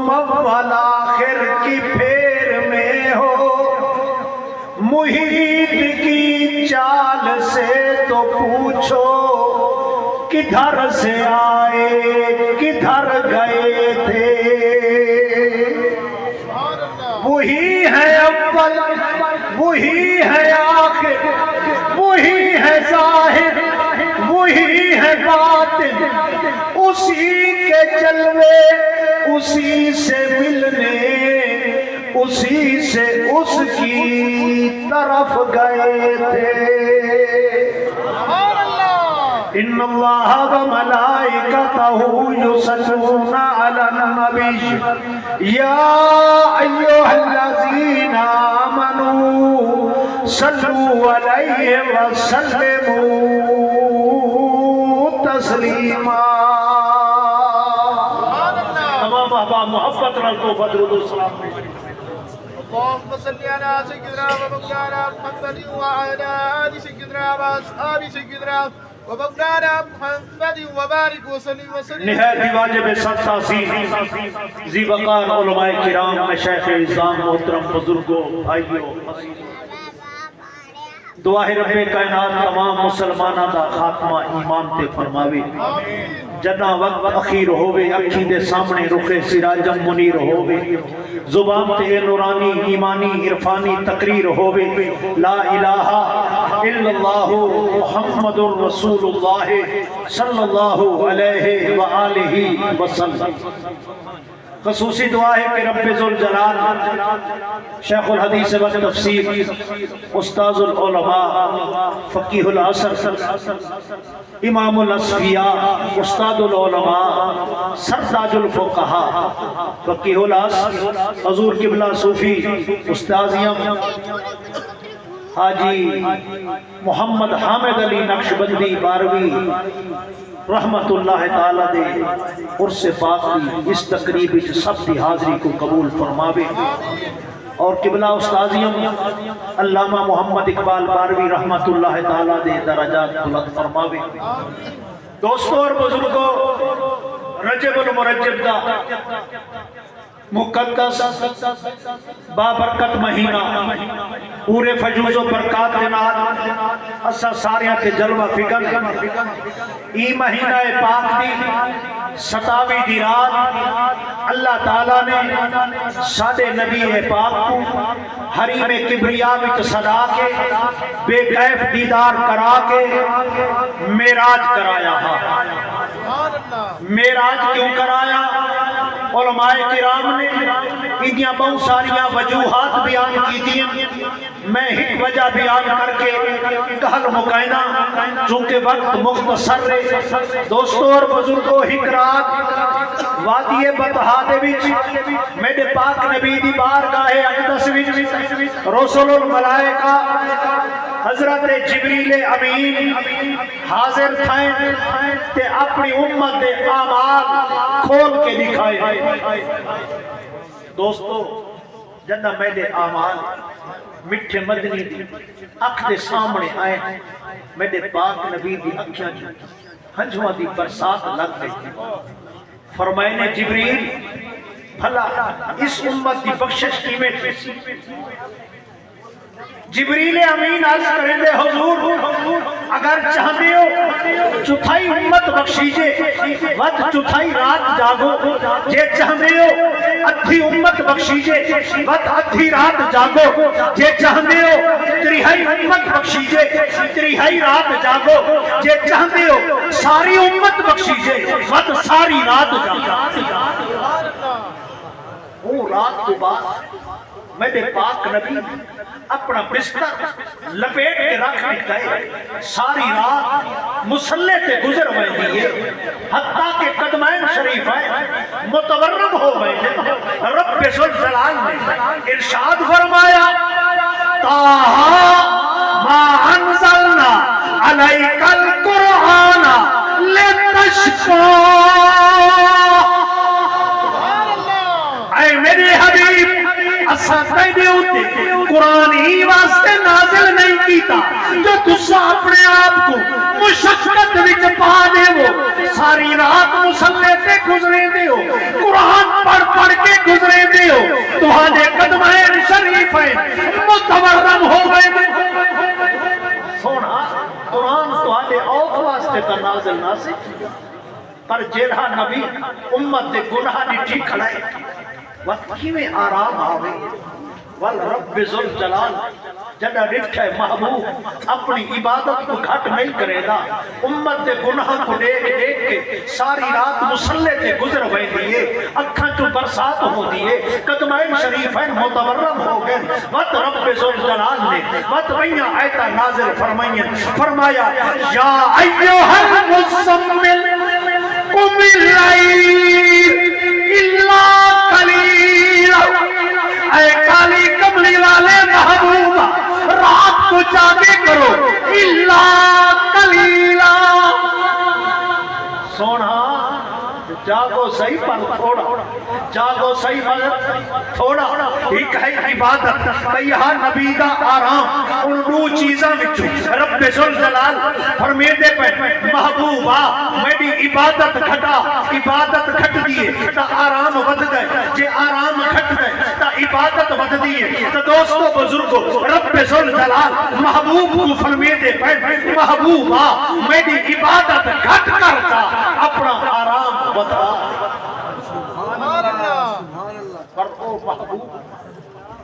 تم اول آخر کی پھیر میں ہو، محیط کی چال سے تو پوچھو، کدھر سے آئے کدھر گئے تھے۔ وہی ہے اول وہی ہے آخر، وہی ہے ظاہر وہی ہے باطن، اسی کے جلوے اسی سے ملنے، اسی سے اس کی طرف گئے تھے۔ ان اللہ وملائکتہ یصلون علی النبی یا ایھا الذین آمنوا صلوا علیہ وسلموا تسلیما۔ تمام احباب محبت رکھو، بدرود السلام۔ اللهم صل على سيدنا ومولانا محمد وعلى آل سيدنا وأصحاب سيدنا ومولانا محمد وبارك وسلم وسلم۔ نہایت واجب سب تاثیر ذی وقار علماء کرام، مشائخ اعظام، محترم بزرگوں، بھائیوں، دعا ہے رب کائنات تمام مسلمانوں دا خاتمہ ایمان تے فرماوے، جنا وقت اخیر ہووے اکھی دے سامنے رخ سراجم منیر ہووے، زبان تے نورانی ایمانی عرفانی تقریر ہووے، لا الہ الا اللہ محمد رسول اللہ صلی اللہ علیہ وآلہ وسلم۔ خصوصی دعا ہے کہ رب ذوالجلال شیخ الحدیث و تفسیر استاذ العلماء فقیہ العصر امام الاصفیاء استاد العلماء سرداج الفقہاء فقیہ العصر حضور قبلہ صوفی استاذ حاجی محمد حامد علی نقشبندی باروی رحمت اللہ تعالیٰ دے عرص پاک کی اس تقریب سب کی حاضری کو قبول فرماوے، اور قبلہ استاذیم علامہ محمد اقبال باروی رحمت اللہ تعالیٰ دے درجات بلند فرماوے۔ دوستوں اور بزرگوں، رجب المرجب دا مقدس بابرکت مہینہ پورے فجوز و برکات کے نال اسا ساریاں تے جلوہ فکر ای مہینہ پاک دی 27 دی رات اللہ تعالیٰ نے سادے نبی پاک کو حریم کبریا وچ سدا کے بے کیف دیدار کرا کے معراج کرایا۔ معراج کیوں کرایا؟ علماء کرام نے انہیاں بہت ساریاں وجوہات بیان کی دیں، میں ایک وجہ بیان کر کے کہل مکینہ چونکہ وقت مختصر ہے۔ دوستوں اور بزرگوں، ایک رات وادی بطحا دے وچ میرے پاک نبی دی بارگاہ اقدس وچ رسول الملائکہ حضرت جبریل امین حاضر تھائیں تے اپنی امت دے اعمال کھول کے دکھائے۔ دوستو، جنہ میرے اعمال مٹھے مدنی دی اکھ دے سامنے آئے، میرے پاک نبی دی اکھیاں جو ہنجھواں دی برسات لگ گئی۔ فرمائے نے جبریل بھلا اس امت دی بخشش کی میں جبریل امین عرض کریں دے حضور اگر چاہتے ہو چوتھائی امت بخشیجے ود چوتھائی رات جاگو، جے چاہتے ہو ادھی امت بخشیجے ود ادھی رات جاگو، جے چاہتے ہو تریہائی امت بخشیجے تریہائی رات جاگو، جے چاہتے ہو ساری امت بخشیجے ود ساری رات جاگو۔ وہ رات کو بعد میرے پاک نبی اپنا بستر لپیٹ کے رکھ دکھائے، ساری رات مسلح تے گزر ہوئے دیئے، حتیٰ کہ قدمین شریف ہے متورم ہو گئے۔ رب ذوالجلال نے ارشاد فرمایا تاہا ما انزلنا علیک القرآن لتشقى۔ اے میرے حبیب، اساں تیرے اوتے قرآن ہی واسطے نازل نہیں کیتا جو تسا اپنے آپ کو مشقت وچ پا دے ہو، ساری رات مسلح تے گزرے دے ہو، قرآن پڑھ پڑھ کے پہ متورم ہو گئے سونا قرآن تو آدھے اوت واسطے کا نازل ناسک پر جیڑا نبی امت دے گناہ ڈٹھی کھڑائے وقت کی میں آرام آوے والرب ذل جلال جڑا ڈٹھے محبوب اپنی عبادت کو گھٹ نہیں کرے گا امت دے گناہ کو دیکھ دیکھ کے ساری رات مسلح تے گزر ہوئے دیئے اکھاں چو برسات ہو دیئے قدمین شریفین متورم ہو گئے وقت رب ذل جلال نے وقت ویاں آیتہ نازل فرمایا یا ایوہ المزمل قم اللیل الا قلیلا اے کالی کملی والے محبوبہ رات کو جاگے کرو الا قلیلا سونا جاگو صحیح پر تھوڑا جاگو صحیح پر تھوڑا ایک ہے عبادت کئیہا نبی دا آرام ان دو چیزاں وچوں رب ذل جلال فرمیدے پہ محبوبہ میری عبادت گھٹا عبادت گھٹ دیئے تا آرام ود گئے جے آرام گھٹ گئے تا عبادت ود دیئے تا دوستو بزرگو رب ذل جلال محبوب کو فرمیدے پہ محبوبہ میری عبادت گھٹ کرتا اپنا آرام بتا پر او محبوب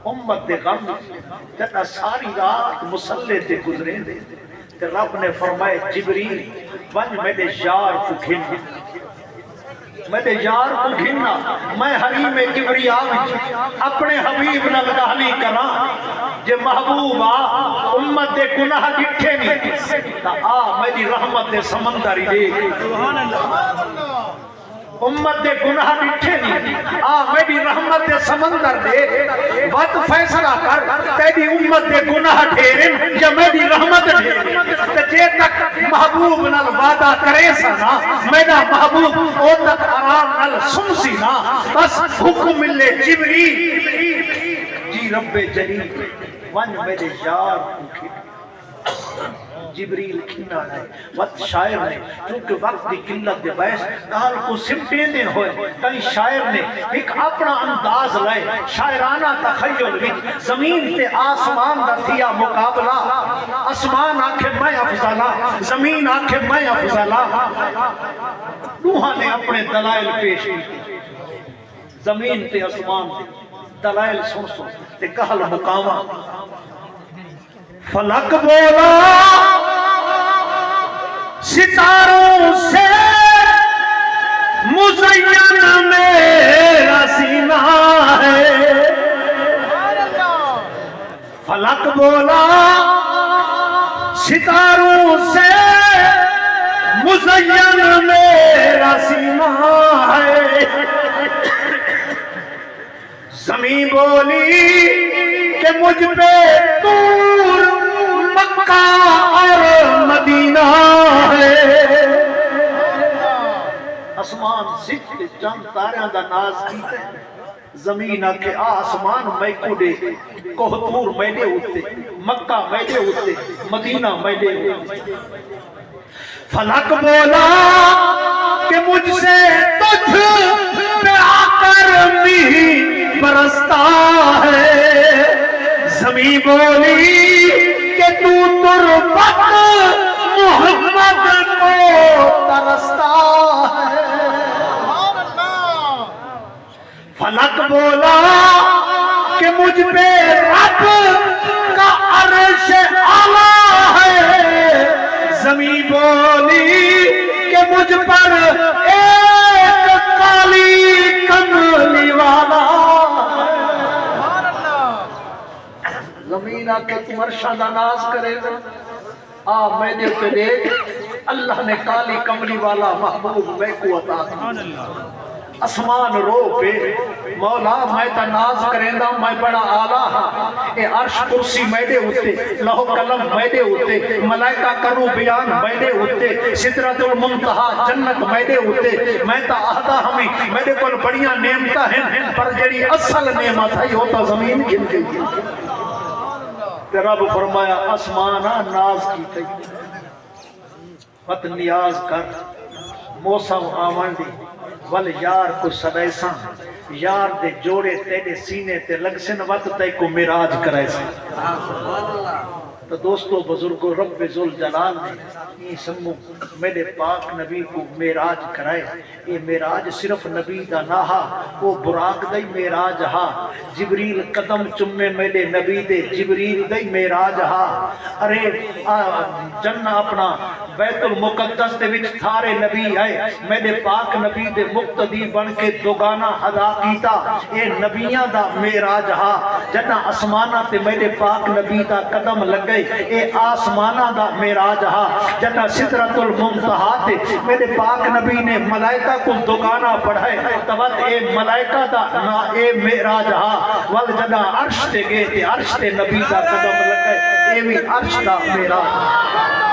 امت دے غم جتا ساری رات مسلح تے گزرے دے کہ رب نے فرمائے جبریل ون میرے یار کو گھن میرے یار کو گھننا میں حریم کبریا اپنے حبیب نال گالی کراں جے محبوبہ امت دے گناہ ڈٹھے نہیں تا آ میری رحمت دے سمندر دیکھ سبحان اللہ امت دے گناہ ڈٹھے نہیں آ میری رحمت دے سمندر دے وقت فیصلہ کر تیری امت دے گناہ ڈھیرن یا میری رحمت ڈھیرن جے تک محبوب نال وعدہ کرے سنا میرا محبوب او تک آرام نال سنسی نا بس حکم ملے جبریل جی رب جلیل ون میرے یار کو جبریل کھنا ہے وقت شاعر نے چونکہ وقت دی قلت دے باعث کال کو سمٹے دے ہوئے کئی شاعر نے ایک اپنا انداز لائے شاعرانہ تخیل بھی زمین تے آسمان دا تھیا مقابلہ آسمان آنکھے میں افضلہ زمین آنکھے میں افضلہ نوحہ نے اپنے دلائل پیش کی زمین تے آسمان دلائل سن سن تے کہل مقامہ فلک بولا ستاروں سے مزین میرا سینہ ہے فلک بولا ستاروں سے مزین میرا سینہ ہے زمین بولی کہ مجھ پہ طور مکہ اور مدینہ ہے آسمان سکھ چند تاریاں دا ناز کیتے زمین آکے آسمان میں کڑے کوہتور میں دے ہوتے مکہ میں دے ہوتے مدینہ میں دے ہوتے فلک بولا کہ مجھ سے تجھ پہ آ کر بھی برستا ہے زمین بولی کہ تو تربت محمد کو ترستا ہے فلک بولا کہ مجھ پہ رب کا عرش اعلیٰ ہے زمین بولی کہ مجھ پر ایک کالی کملی والا زمین آکے تم عرشہ دا ناز کرے گا آ میں دے پہ دیکھ اللہ نے کالی کملی والا محبوب میں کو عطا کیا اسمان رو پہ مولا میں تا ناز کریں دا میں بڑا آلہ ہاں اے عرش کرسی میں دے ہوتے لہو قلم میں دے ہوتے ملائکہ کرو بیان میں دے ہوتے سدرت المنتہا جنت میں دے ہوتے میں تا آہدہ ہمیں میں دے کل بڑیاں نعمتہ ہیں پر جڑی اصل نعمت ہے ہوتا زمین گن گئی رب فرمایا آسمانہ ناز کی تھی وقت نیاز کر موسم آمن دی ول یار کو سدیساں یار دے جوڑے تیرے سینے تے لگ سن وقت تے کو میراج کرائے سے تو دوستو بزرگو رب ذوالجلال نے یہ سمو میرے پاک نبی کو میراج کرائے. یہ میراج صرف نبی دا نہا وہ براق دے میراج ہا. جبریل قدم چمے میرے نبی دے جبریل دے میراج ہا. ارے جنہ اپنا بیت المقدس دے وچ تھارے نبی آئے میرے پاک نبی دے مقتدی بن کے دوگانا ادا کیتا. اے نبیاں دا میراج ہا. جنہ اسمانہ تے میرے پاک نبی دا قدم لگے اے آسمانہ دا میراج ہا. جنہ سدرۃ المنتہا تے میرے پاک نبی نے ملائکہ کو دوگانا پڑھائے تبت اے ملائکہ دا نا اے میراج ہا. وال جنہ عرش تے گئے تے عرش تے نبی دا قدم لگے اے بھی عرش دا میراج.